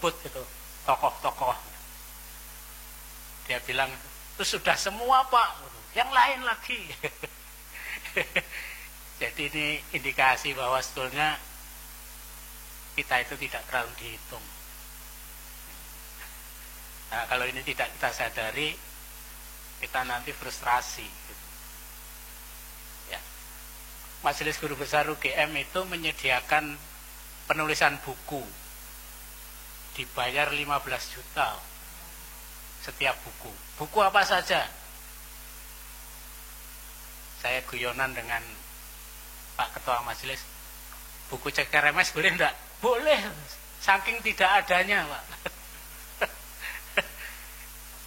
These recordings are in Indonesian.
sebut itu tokoh-tokoh. Dia bilang itu sudah semua Pak, yang lain lagi. Jadi ini indikasi bahwa sebetulnya kita itu tidak terlalu dihitung. Nah, kalau ini tidak kita sadari, kita nanti frustrasi. Gitu. Ya. Majelis Guru Besar UGM itu menyediakan penulisan buku, dibayar 15 juta setiap buku. Buku apa saja? Saya guyonan dengan Pak Ketua Majelis, buku cek RMS boleh enggak? Boleh, saking tidak adanya Pak.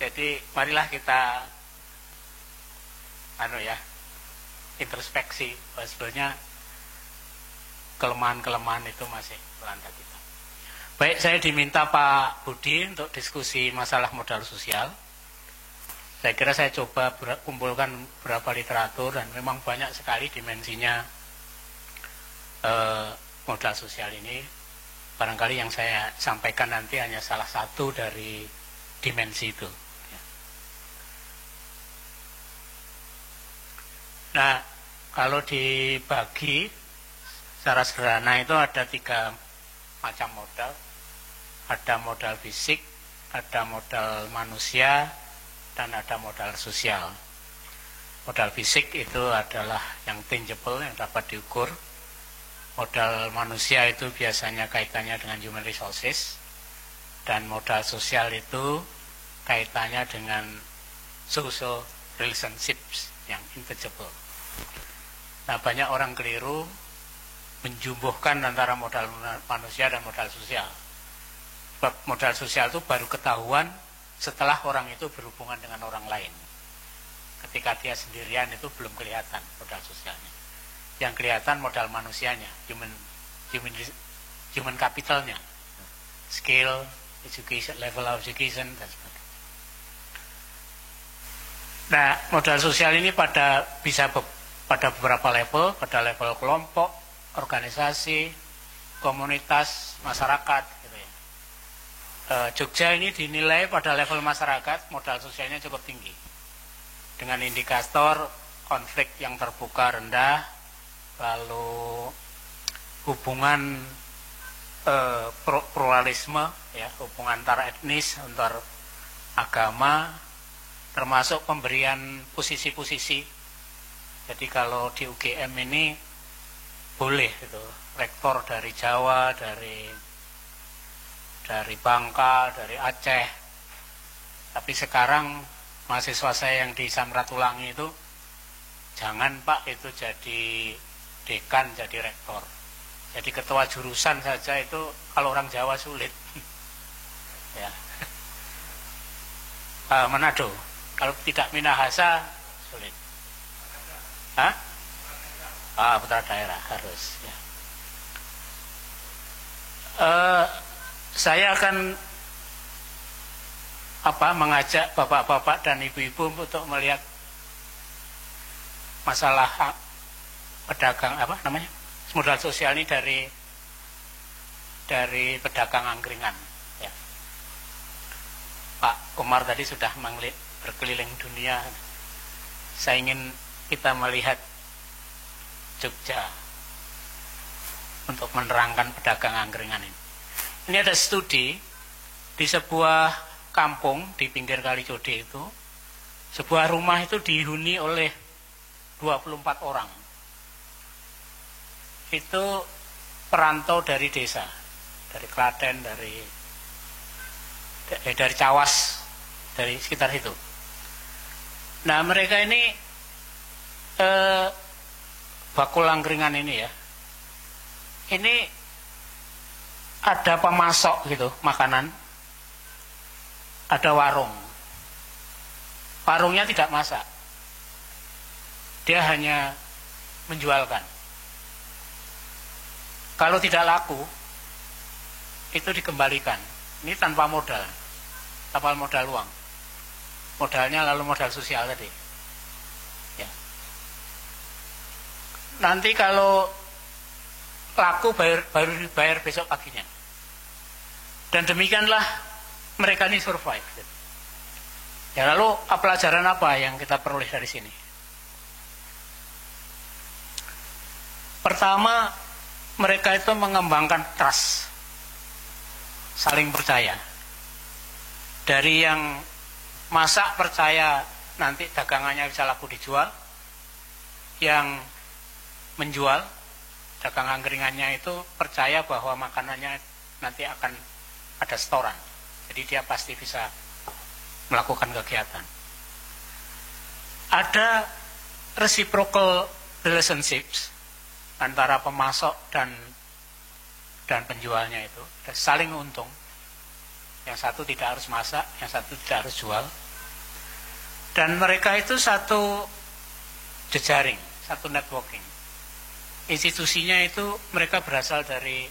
Jadi marilah kita introspeksi bahwa sebenarnya kelemahan-kelemahan itu masih melanda kita. Baik, saya diminta Pak Budi untuk diskusi masalah modal sosial. Saya kira saya coba kumpulkan beberapa literatur dan memang banyak sekali dimensinya modal sosial ini. Barangkali yang saya sampaikan nanti hanya salah satu dari dimensi itu. Nah, kalau dibagi secara sederhana itu ada 3 macam modal. Ada modal fisik, ada modal manusia, dan ada modal sosial. Modal fisik itu adalah yang tangible, yang dapat diukur. Modal manusia itu biasanya kaitannya dengan human resources. Dan modal sosial itu kaitannya dengan social relationships yang intangible. Nah, banyak orang keliru menjumbuhkan antara modal manusia dan modal sosial. Sebab modal sosial itu baru ketahuan setelah orang itu berhubungan dengan orang lain. Ketika dia sendirian itu belum kelihatan modal sosialnya. Yang kelihatan modal manusianya, human capitalnya, skill, education, level of education, dan sebagainya. Nah, modal sosial ini bisa pada beberapa level, pada level kelompok, organisasi, komunitas, masyarakat. Gitu ya. Jogja ini dinilai pada level masyarakat, modal sosialnya cukup tinggi. Dengan indikator konflik yang terbuka rendah, lalu hubungan pluralisme, ya, hubungan antar etnis, antar agama, termasuk pemberian posisi-posisi. Jadi kalau di UGM ini boleh itu rektor dari Jawa, dari Bangka, dari Aceh. Tapi sekarang mahasiswa saya yang di Samratulangi itu, jangan Pak itu jadi dekan, jadi rektor. Jadi ketua jurusan saja itu kalau orang Jawa sulit. Ya. Manado, kalau tidak Minahasa sulit. Hah? Putra daerah harus. Ya. Saya akan mengajak bapak-bapak dan ibu-ibu untuk melihat masalah pedagang modal sosial ini dari pedagang angkringan. Ya. Pak Umar tadi sudah berkeliling dunia. Saya ingin kita melihat Jogja untuk menerangkan pedagang angkringan ini. Ini ada studi di sebuah kampung di pinggir Kali Code itu, sebuah rumah itu dihuni oleh 24 orang. Itu perantau dari desa, dari Klaten, dari Cawas, dari sekitar situ. Nah, mereka ini bakul angkringan ini ya, ini ada pemasok gitu makanan, ada warungnya tidak masak, dia hanya menjualkan. Kalau tidak laku itu dikembalikan. Ini tanpa modal uang, modalnya lalu modal sosial tadi. Nanti kalau laku baru dibayar besok paginya. Dan demikianlah mereka ini survive. Ya, lalu pelajaran apa yang kita peroleh dari sini? Pertama, mereka itu mengembangkan trust, saling percaya. Dari yang masak percaya nanti dagangannya bisa laku dijual, yang menjual dagangan angkringannya itu percaya bahwa makanannya nanti akan ada setoran. Jadi dia pasti bisa melakukan kegiatan. Ada reciprocal relationships antara pemasok dan penjualnya itu saling untung. Yang satu tidak harus masak, yang satu tidak harus jual. Dan mereka itu satu jejaring, satu networking. Institusinya itu mereka berasal dari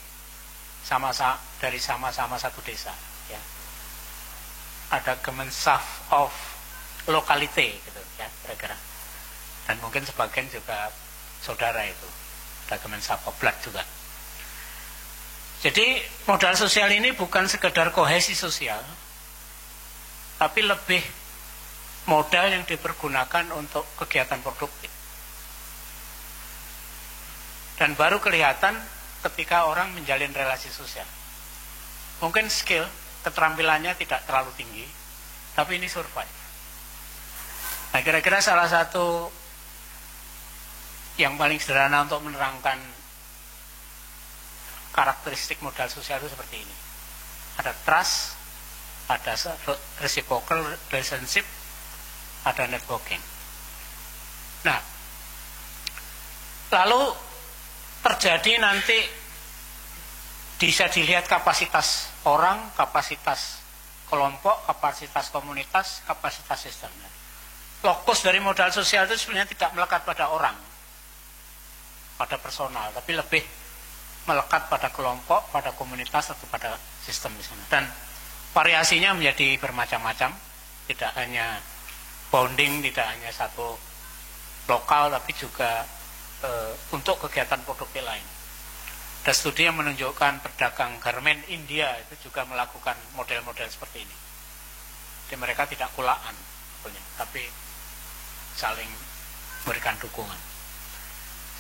sama-sama satu desa. Ya. Ada Gemenschaft of Locality, gitu ya, kira-kira. Dan mungkin sebagian juga saudara itu. Ada Gemenschaft of Blood juga. Jadi modal sosial ini bukan sekedar kohesi sosial, tapi lebih modal yang dipergunakan untuk kegiatan produktif. Dan baru kelihatan ketika orang menjalin relasi sosial. Mungkin skill, keterampilannya tidak terlalu tinggi, tapi ini survive. Nah, kira-kira salah satu yang paling sederhana untuk menerangkan karakteristik modal sosial itu seperti ini. Ada trust, ada reciprocal relationship, ada networking. Nah, lalu terjadi nanti bisa dilihat kapasitas orang, kapasitas kelompok, kapasitas komunitas, kapasitas sistem. Fokus dari modal sosial itu sebenarnya tidak melekat pada orang, pada personal, tapi lebih melekat pada kelompok, pada komunitas, atau pada sistem di sana. Dan variasinya menjadi bermacam-macam, tidak hanya bonding, tidak hanya satu lokal, tapi juga untuk kegiatan produktif lain. Ada studi yang menunjukkan pedagang garmen India itu juga melakukan model-model seperti ini. Jadi mereka tidak kulaan, tapi saling memberikan dukungan.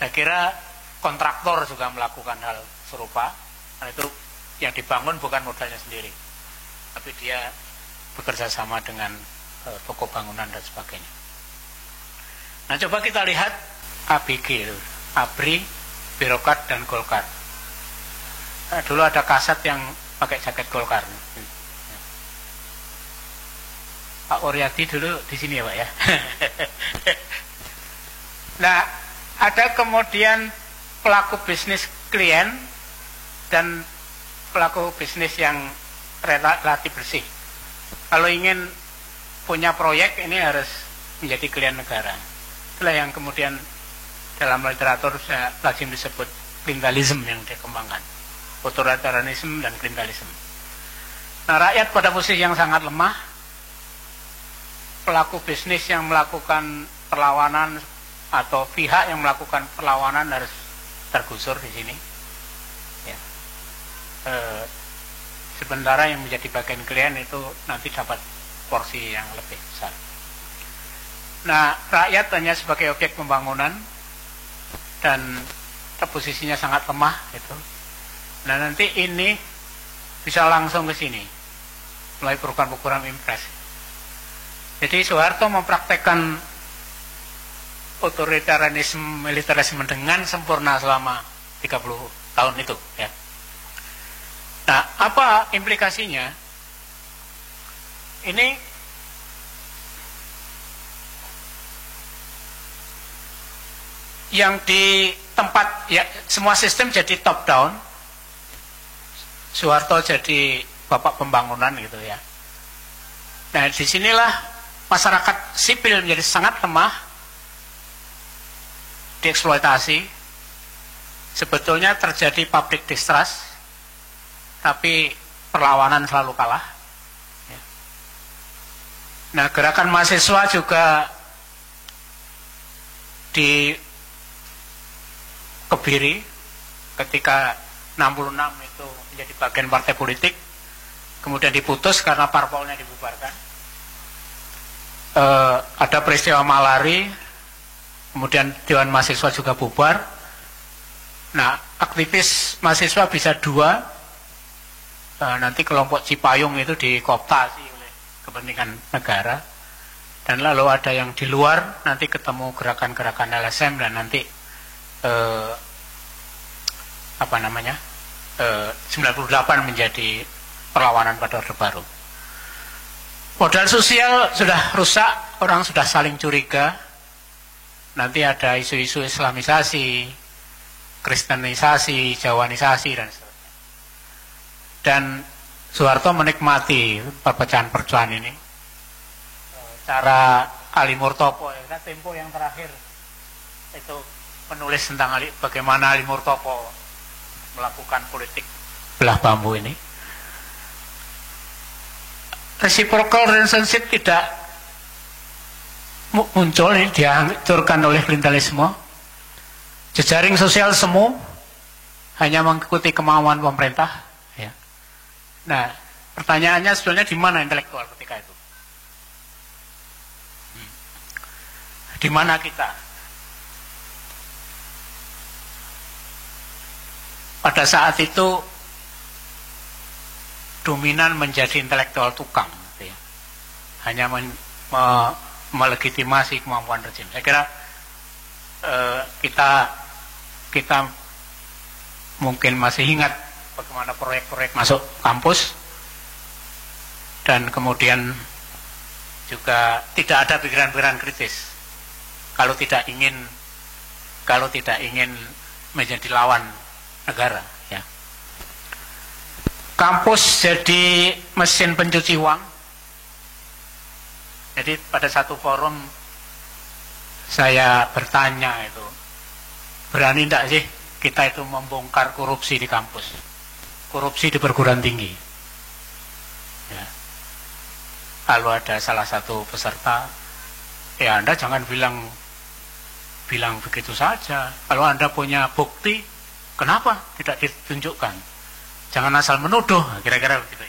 Saya kira kontraktor juga melakukan hal serupa, dan itu yang dibangun bukan modalnya sendiri, tapi dia bekerja sama dengan toko bangunan dan sebagainya. Nah, coba kita lihat ABG, ABRI, Birokrat, dan Golkar. Nah, dulu ada kasat yang pakai jaket Golkar. Pak Oryadi dulu di sini ya Pak ya. Nah, ada kemudian pelaku bisnis klien dan pelaku bisnis yang relatif bersih. Kalau ingin punya proyek ini harus menjadi klien negara. Itulah yang kemudian dalam literatur lazim disebut klientelisme yang dikembangkan. Otoritarianisme dan klientelisme. Nah, rakyat pada posisi yang sangat lemah, pelaku bisnis yang melakukan perlawanan atau pihak yang melakukan perlawanan harus tergusur di sini. Ya. Sementara yang menjadi bagian klien itu nanti dapat porsi yang lebih besar. Nah, rakyat hanya sebagai objek pembangunan dan posisinya sangat lemah itu. Nah, nanti ini bisa langsung ke sini melalui program-program impres. Jadi Soeharto mempraktekkan otoritarianisme militerisme dengan sempurna selama 30 tahun itu ya. Nah, apa implikasinya? Ini yang di tempat ya, semua sistem jadi top down. Soeharto jadi bapak pembangunan gitu ya. Nah, disinilah masyarakat sipil menjadi sangat lemah, dieksploitasi. Sebetulnya terjadi public distrust, tapi perlawanan selalu kalah. Nah, gerakan mahasiswa juga dikebiri ketika 66 itu menjadi bagian partai politik. kemudian diputus karena parpolnya dibubarkan. Ada peristiwa malari, kemudian Dewan Mahasiswa juga bubar. Nah, aktivis mahasiswa bisa dua, nanti kelompok Cipayung itu dikooptasi oleh kepentingan negara, dan lalu ada yang di luar, nanti ketemu gerakan-gerakan LSM, dan nanti 98 menjadi perlawanan pada Orde Baru. Modal sosial sudah rusak, orang sudah saling curiga. Nanti ada isu-isu Islamisasi, Kristenisasi, Jawanisasi, dan seterusnya. Dan Soeharto menikmati perpecahan-perpecahan ini. Cara Ali Murtopo, Tempo yang terakhir itu menulis tentang bagaimana Ali Murtopo melakukan politik belah bambu ini. Reciprocal relationship tidak muncul, ini dihancurkan oleh klientelisme. Jejaring sosial semu, hanya mengikuti kemauan pemerintah. Ya. Nah, pertanyaannya sebenarnya di mana intelektual ketika itu? Di mana kita? Pada saat itu dominan menjadi intelektual tukang, gitu ya. Hanya melegitimasi kemampuan rejim. Saya kira kita mungkin masih ingat bagaimana proyek-proyek masuk kampus, dan kemudian juga tidak ada pikiran-pikiran kritis. Kalau tidak ingin menjadi lawan negara, ya. Kampus jadi mesin pencuci uang. Jadi pada satu forum saya bertanya itu, berani tidak sih kita itu membongkar korupsi di kampus, korupsi di perguruan tinggi? Ya. Lalu ada salah satu peserta, ya Anda jangan bilang begitu saja. Kalau Anda punya bukti, kenapa tidak ditunjukkan? Jangan asal menuduh, kira-kira begitu.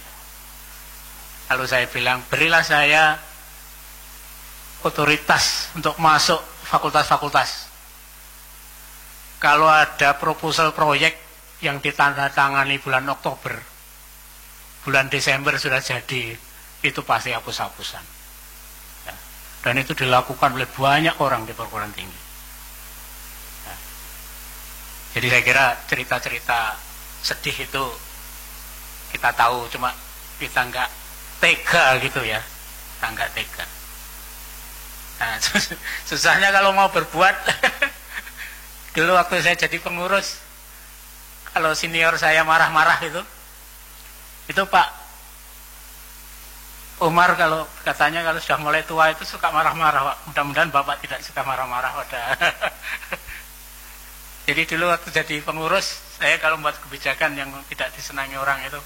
Lalu saya bilang, berilah saya otoritas untuk masuk fakultas-fakultas. Kalau ada proposal proyek yang ditandatangani bulan Oktober, bulan Desember sudah jadi, itu pasti hapus-hapusan. Ya. Dan itu dilakukan oleh banyak orang di perguruan tinggi. Ya. Jadi saya kira cerita-cerita sedih itu kita tahu, cuma kita nggak tega gitu ya, kita nggak tega. Nah, susahnya kalau mau berbuat. Dulu waktu saya jadi pengurus, kalau senior saya marah-marah itu Pak Umar kalau katanya kalau sudah mulai tua itu suka marah-marah, Pak. Mudah-mudahan Bapak tidak suka marah-marah. Jadi dulu waktu jadi pengurus, saya kalau membuat kebijakan yang tidak disenangi orang itu,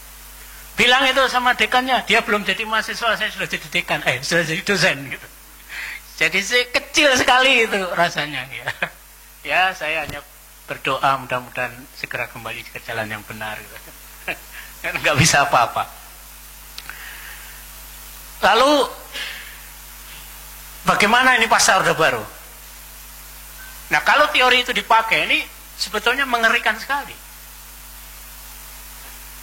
bilang itu sama dekannya, dia belum jadi mahasiswa, saya sudah jadi dekan, sudah jadi dosen gitu. Jadi kecil sekali itu rasanya ya. Ya saya hanya berdoa mudah-mudahan segera kembali ke jalan yang benar gitu. Nggak bisa apa-apa. Lalu bagaimana ini pasca Orde Baru? Nah kalau teori itu dipakai, ini sebetulnya mengerikan sekali.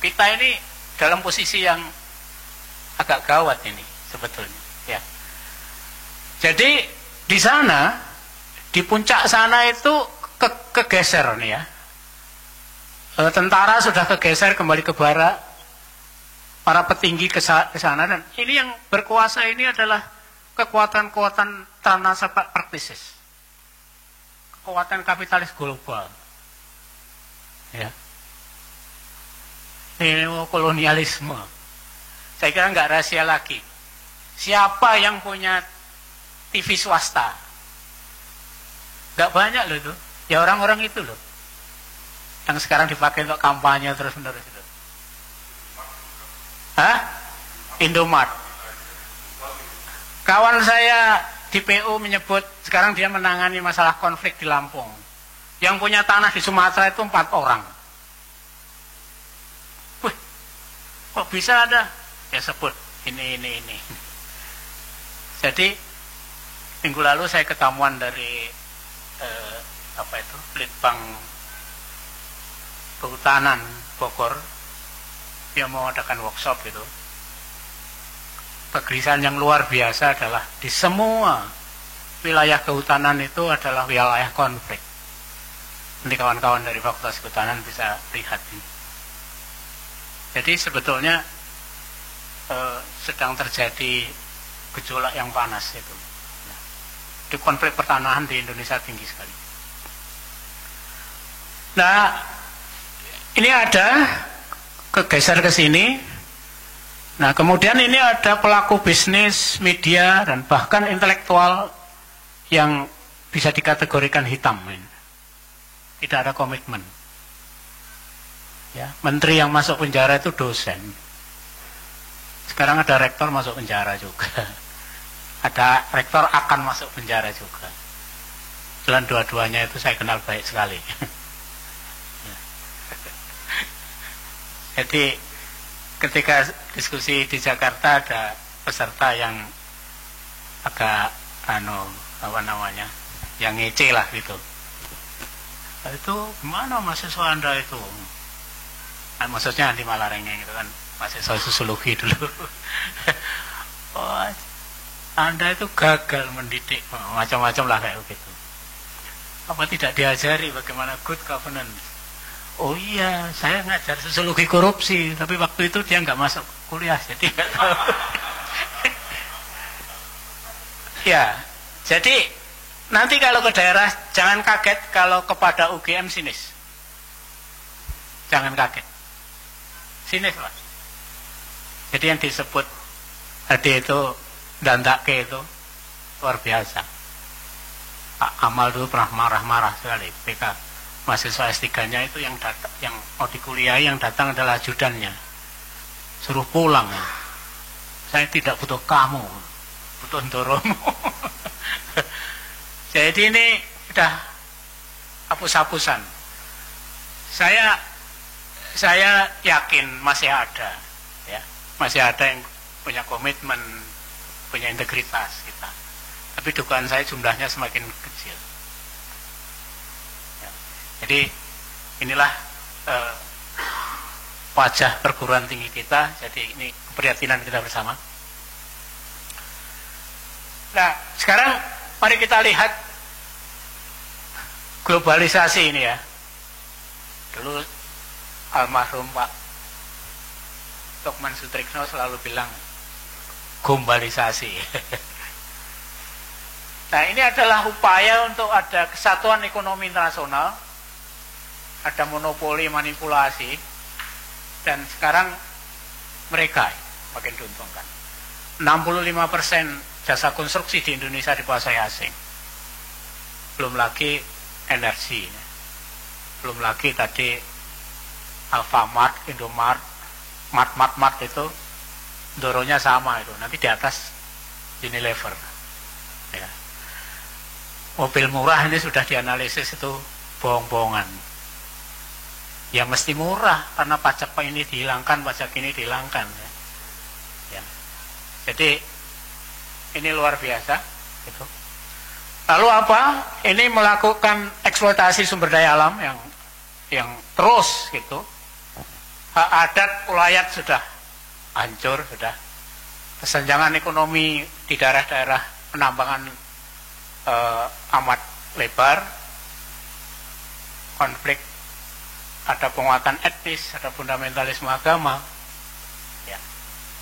Kita ini dalam posisi yang agak gawat ini sebetulnya. Ya. Jadi di sana, di puncak sana itu kegeser nih ya. Tentara sudah kegeser kembali ke barat, para petinggi ke sana, dan ini yang berkuasa ini adalah kekuatan-kekuatan transnasional praktisis, kekuatan kapitalis global. Ya. Ini kolonialisme. Saya kira nggak rahasia lagi. Siapa yang punya TV swasta? Nggak banyak loh itu. Ya orang-orang itu loh. Yang sekarang dipakai untuk kampanye terus-menerus itu. Hah? Indomart. Kawan saya di PU menyebut sekarang dia menangani masalah konflik di Lampung. Yang punya tanah di Sumatera itu 4 orang. Wih, kok bisa ada dia sebut ini. Jadi minggu lalu saya ketemuan dari Litbang Kehutanan Bogor, dia mau adakan workshop itu. Kegelisahan yang luar biasa adalah di semua wilayah kehutanan itu adalah wilayah konflik. Nanti kawan-kawan dari Fakultas Kehutanan bisa lihat ini. Jadi sebetulnya sedang terjadi gejolak yang panas itu. Di konflik pertanahan di Indonesia tinggi sekali. Nah, ini ada kegeser ke sini. Nah, kemudian ini ada pelaku bisnis, media, dan bahkan intelektual yang bisa dikategorikan hitam. Tidak ada komitmen. Ya, menteri yang masuk penjara itu dosen. Sekarang ada rektor masuk penjara juga. Ada rektor akan masuk penjara juga. Dan dua-duanya itu saya kenal baik sekali. Jadi ketika diskusi di Jakarta ada peserta yang agak yang ngece lah gitu. Itu gimana mahasiswa Anda itu? Nah, maksudnya anti Malarengeng itu kan mahasiswa sosiologi dulu. Oh, Anda itu gagal mendidik, macam-macam lah kayak begitu. Apa tidak diajari bagaimana good governance? Oh iya, saya ngajar sosiologi korupsi, tapi waktu itu dia nggak masuk kuliah, jadi nggak tahu. Ya, jadi nanti kalau ke daerah jangan kaget kalau kepada UGM sinis. Jangan kaget. Sinis, Pak. Jadi yang disebut tadi itu Dandake itu luar biasa. Pak Amal dulu pernah marah-marah sekali. PK mahasiswa S3-nya itu yang mau dikuliahi, yang datang adalah ajudannya. Suruh pulang. Saya tidak butuh kamu, butuh Ndoromo. Jadi ini sudah hapus-hapusan. Saya yakin masih ada, ya, masih ada yang punya komitmen, punya integritas kita. Tapi dugaan saya jumlahnya semakin kecil. Ya. Jadi inilah wajah perguruan tinggi kita. Jadi ini keprihatinan kita bersama. Nah, sekarang mari kita lihat globalisasi ini ya. Dulu almarhum Pak Tokman Sutrikno selalu bilang globalisasi. Nah, ini adalah upaya untuk ada kesatuan ekonomi internasional, ada monopoli manipulasi, dan sekarang mereka makin diuntungkan. 65% jasa konstruksi di Indonesia dikuasai asing. Belum lagi energi, belum lagi tadi Alfamart, Indomart, Mart itu doronya sama itu, nanti di atas Unilever. Ya. Mobil murah ini sudah dianalisis itu bohong-bohongan. Ya mesti murah karena pajak ini dihilangkan, pajak ini dihilangkan. Ya. Jadi ini luar biasa. Gitu. Lalu apa? Ini melakukan eksploitasi sumber daya alam yang terus gitu. Hak adat ulayat sudah hancur, sudah. Kesenjangan ekonomi di daerah-daerah penambangan amat lebar, konflik, ada penguatan etnis, ada fundamentalisme agama, ya.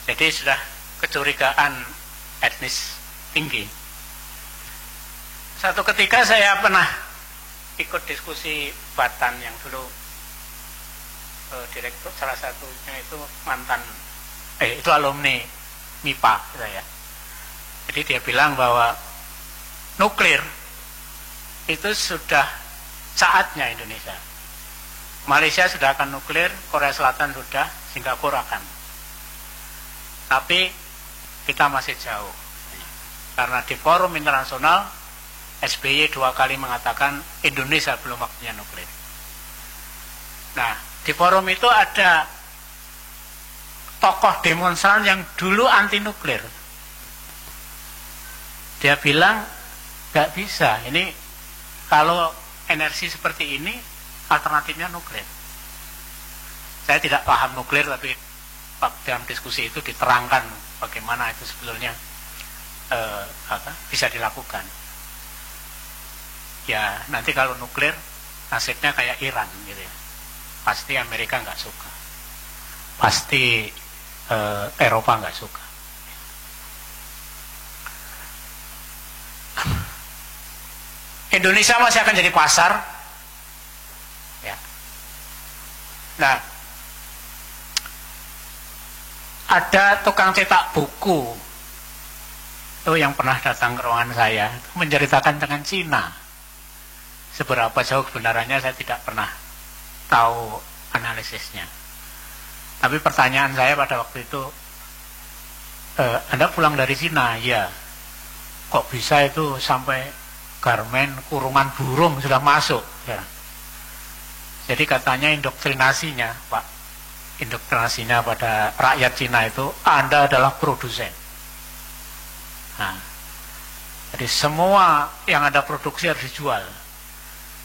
Jadi sudah kecurigaan etnis tinggi. Satu ketika saya pernah ikut diskusi Batan yang dulu direktur, salah satunya itu mantan itu alumni MIPA saya. Jadi dia bilang bahwa nuklir itu sudah saatnya Indonesia. Malaysia sudah akan nuklir, Korea Selatan sudah, Singapura akan. Tapi kita masih jauh. Karena di forum internasional SBY 2 kali mengatakan Indonesia belum waktunya nuklir. Nah, di forum itu ada tokoh demonstran yang dulu anti nuklir. Dia bilang nggak bisa. Ini kalau energi seperti ini alternatifnya nuklir. Saya tidak paham nuklir, tapi dalam diskusi itu diterangkan bagaimana itu sebetulnya bisa dilakukan. Ya nanti kalau nuklir nasibnya kayak Iran gitu ya. Pasti Amerika nggak suka, pasti Eropa nggak suka. Indonesia masih akan jadi pasar, ya. Nah, ada tukang cetak buku itu yang pernah datang ke ruangan saya menceritakan dengan Cina. Seberapa jauh kebenarannya saya tidak pernah tahu analisisnya. Tapi pertanyaan saya pada waktu itu, Anda pulang dari Cina? Ya. Kok bisa itu sampai garmen kurungan burung sudah masuk? Ya. Jadi katanya indoktrinasinya, Pak, indoktrinasinya pada rakyat Cina itu, Anda adalah produsen. Nah, jadi semua yang ada produksi harus dijual.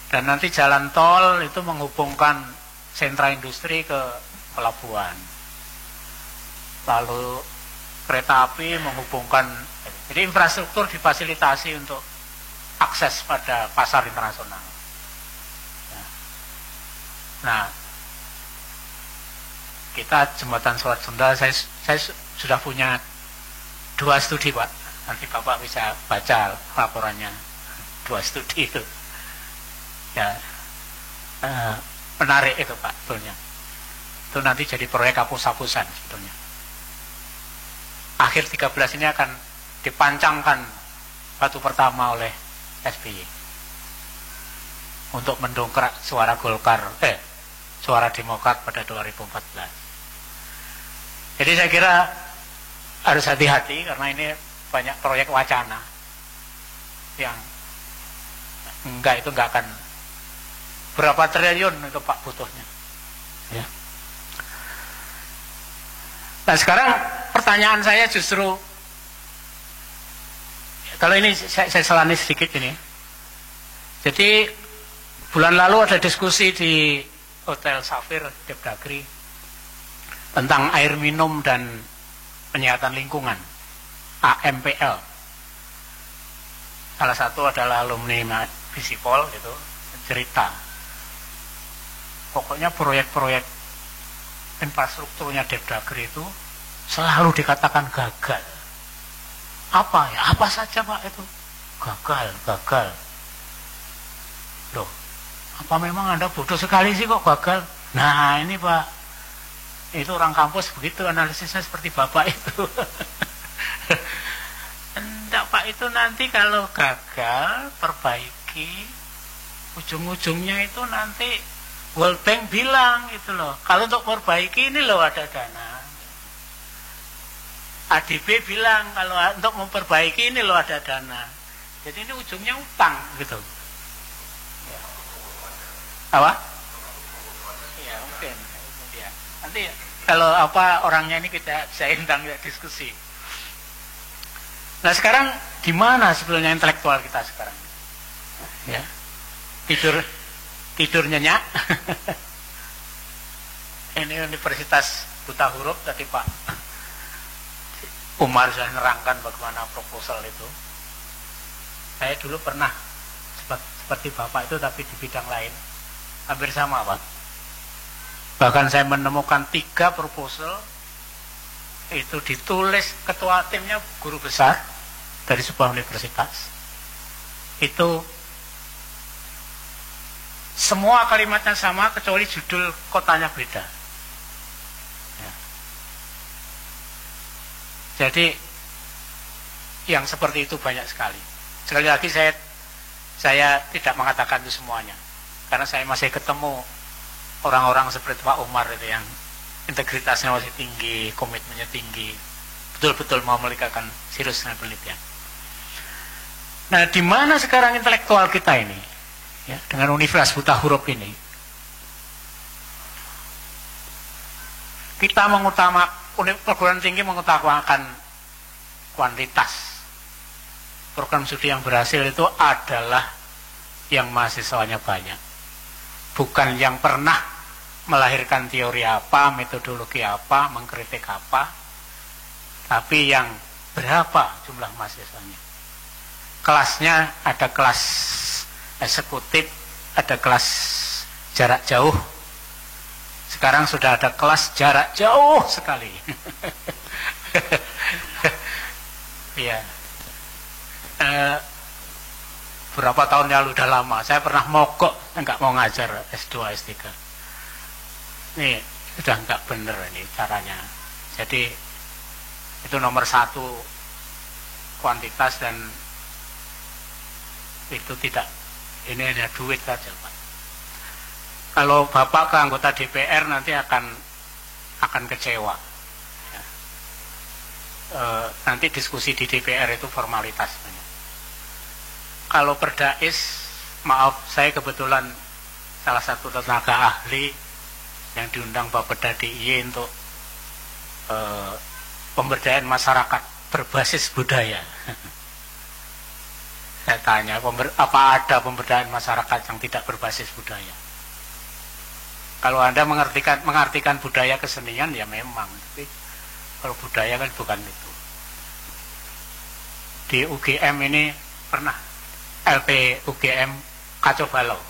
Dan nanti jalan tol itu menghubungkan sentra industri ke pelabuhan. Lalu kereta api menghubungkan, jadi infrastruktur difasilitasi untuk akses pada pasar internasional. Nah, kita Jembatan Selat Sunda, saya sudah punya 2 studi, Pak. Nanti Bapak bisa baca laporannya. 2 studi itu. Ya, menarik itu, Pak, sebetulnya. Itu nanti jadi proyek hapus-hapusan sebetulnya. Akhir 13 ini akan dipancangkan batu pertama oleh SBY untuk mendongkrak suara Golkar, suara Demokrat pada 2014. Jadi saya kira harus hati-hati karena ini banyak proyek wacana yang enggak akan berapa triliun itu Pak butuhnya. Ya. Nah sekarang pertanyaan saya justru, kalau ini saya selani sedikit ini. Jadi bulan lalu ada diskusi di Hotel Safir Depdagri tentang air minum dan penyihatan lingkungan, AMPL. Salah satu adalah alumni Visipol gitu, cerita. Pokoknya proyek-proyek infrastrukturnya Depdagri itu selalu dikatakan gagal. Apa ya? Apa saja Pak itu? Gagal. Loh, apa memang Anda bodoh sekali sih kok gagal? Nah ini Pak, itu orang kampus begitu analisisnya seperti Bapak itu. Enggak Pak, itu nanti kalau gagal perbaiki, ujung-ujungnya itu nanti World Bank bilang itu loh, kalau untuk perbaiki ini loh ada dana. ADB bilang kalau untuk memperbaiki ini loh ada dana. Jadi ini ujungnya utang gitu. Ya. Apa? Iya mungkin. Ya. Nanti kalau apa orangnya ini kita bisa undang ya diskusi. Nah sekarang di mana sebetulnya intelektual kita sekarang? Ya. Tidur nyenyak. Ini Universitas Buta Huruf tadi Pak Umar sudah nerangkan bagaimana proposal itu. Saya dulu pernah seperti Bapak itu tapi di bidang lain. Hampir sama Pak. Bahkan saya menemukan 3 proposal itu ditulis ketua timnya guru besar dari sebuah universitas. Itu semua kalimatnya sama kecuali judul kotanya beda. Ya. Jadi yang seperti itu banyak sekali. Sekali lagi saya tidak mengatakan itu semuanya, karena saya masih ketemu orang-orang seperti Pak Umar itu yang integritasnya masih tinggi, komitmennya tinggi, betul-betul mau melakukan serius dengan penelitian. Nah, di mana sekarang intelektual kita ini? Ya, dengan Universitas Buta Huruf ini kita perguruan tinggi mengutamakan kuantitas. Program studi yang berhasil itu adalah yang mahasiswanya banyak, bukan yang pernah melahirkan teori apa, metodologi apa, mengkritik apa, tapi yang berapa jumlah mahasiswanya. Kelasnya ada kelas eksekutif, ada kelas jarak jauh. Sekarang sudah ada kelas jarak jauh sekali. Iya. Berapa tahun lalu, udah lama saya pernah mogok enggak mau ngajar S2 S3. Ini sudah enggak bener ini caranya. Jadi itu nomor satu kuantitas, dan itu tidak, ini hanya duit saja Pak. Kalau Bapak ke anggota DPR nanti akan kecewa. Ya. Nanti diskusi di DPR itu formalitas. Kalau Perdais, maaf, saya kebetulan salah satu tenaga ahli yang diundang Bapeda DIY untuk pemberdayaan masyarakat berbasis budaya. Saya tanya, apa ada pemberdayaan masyarakat yang tidak berbasis budaya? Kalau Anda mengartikan budaya kesenian, ya memang. Tapi kalau budaya kan bukan itu. Di UGM ini pernah LP UGM Kacau Balau.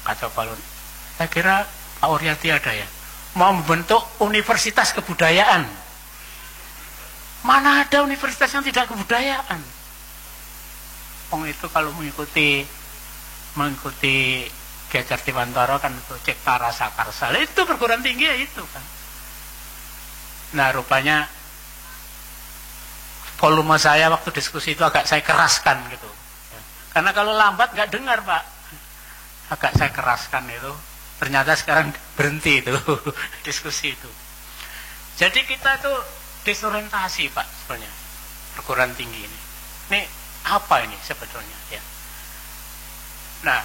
Saya kira Pak Uryati ada ya. Mau membentuk universitas kebudayaan. Mana ada universitas yang tidak kebudayaan? Itu kalau mengikuti Ki Jartiwantoro kan itu Cipta Rasa Karsa. Itu perguruan tinggi ya itu kan. Nah rupanya volume saya waktu diskusi itu agak saya keraskan gitu. Karena kalau lambat nggak dengar Pak. Agak saya keraskan itu. Ternyata sekarang berhenti itu diskusi itu. Jadi kita itu disorientasi Pak sebenarnya perguruan tinggi ini. Ini apa ini sebetulnya ya? Nah,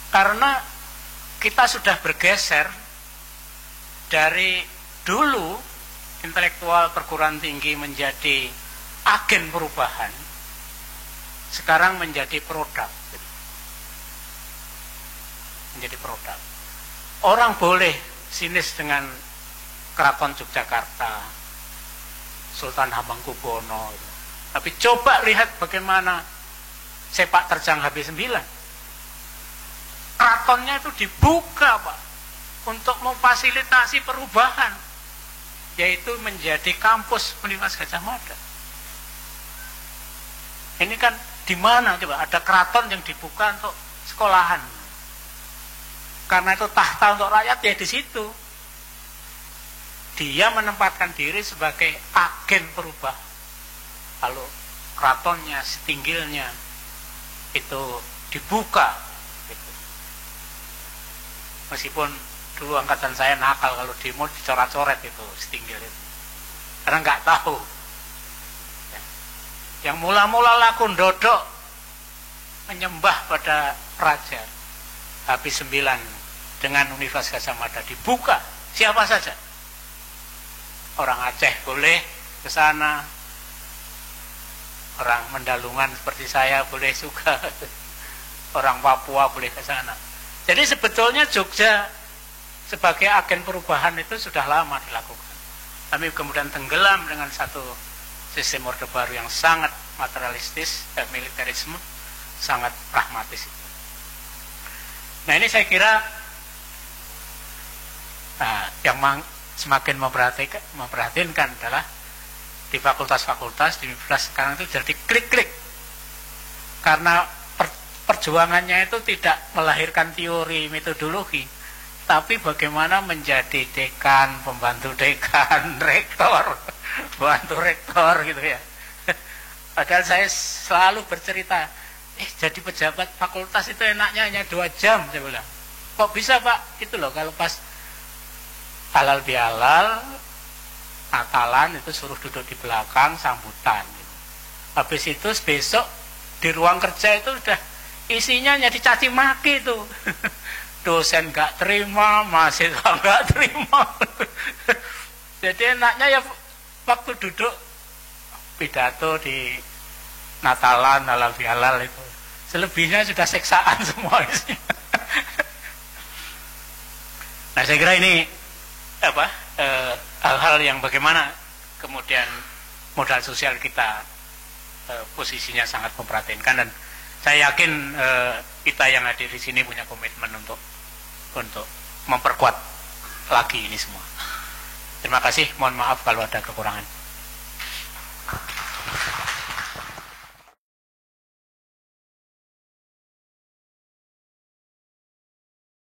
karena kita sudah bergeser dari dulu intelektual perguruan tinggi menjadi agen perubahan, sekarang menjadi produk. Menjadi produk. Orang boleh sinis dengan Keraton Yogyakarta, Sultan Hamengkubuwono, tapi coba lihat bagaimana sepak terjang HB9. Keratonnya itu dibuka Pak untuk memfasilitasi perubahan, yaitu menjadi kampus Universitas Gadjah Mada. Ini kan di mana coba ada keraton yang dibuka untuk sekolahan? Karena itu tahta untuk rakyat ya di situ. Dia menempatkan diri sebagai agen perubahan. Kalau keratonnya, setinggilnya itu dibuka. Meskipun dulu angkatan saya nakal kalau demo dicoret-coret itu setinggil itu, karena nggak tahu. Yang mula-mula laku ndodok menyembah pada raja habis 9 dengan Universitas Gadjah Mada dibuka, siapa saja. Orang Aceh boleh ke sana, orang Mendalungan seperti saya boleh juga, orang Papua boleh ke sana. Jadi sebetulnya Jogja sebagai agen perubahan itu sudah lama dilakukan. Tapi kemudian tenggelam dengan satu sistem Orde Baru yang sangat materialistis dan militerisme, sangat pragmatis. Nah ini saya kira yang semakin memperhatinkan adalah di fakultas-fakultas, di universitas sekarang itu jadi klik-klik. Karena perjuangannya itu tidak melahirkan teori metodologi, tapi bagaimana menjadi dekan, pembantu dekan, rektor, pembantu rektor gitu ya. Padahal saya selalu bercerita, jadi pejabat fakultas itu enaknya hanya 2 jam, saya bilang. Kok bisa Pak? Itu loh kalau pas halal bihalal, Natalan itu suruh duduk di belakang sambutan. Gitu. Habis itu besok di ruang kerja itu udah isinya hanya dicaci maki tuh. Dosen gak terima, mahasiswa gak terima. Jadi enaknya ya waktu duduk pidato di Natalan, halal bihalal itu. Selebihnya sudah seksaan semua isinya. Nah saya kira ini hal-hal yang bagaimana kemudian modal sosial kita posisinya sangat memperhatinkan, dan saya yakin kita yang hadir di sini punya komitmen untuk memperkuat lagi ini semua. Terima kasih, mohon maaf kalau ada kekurangan.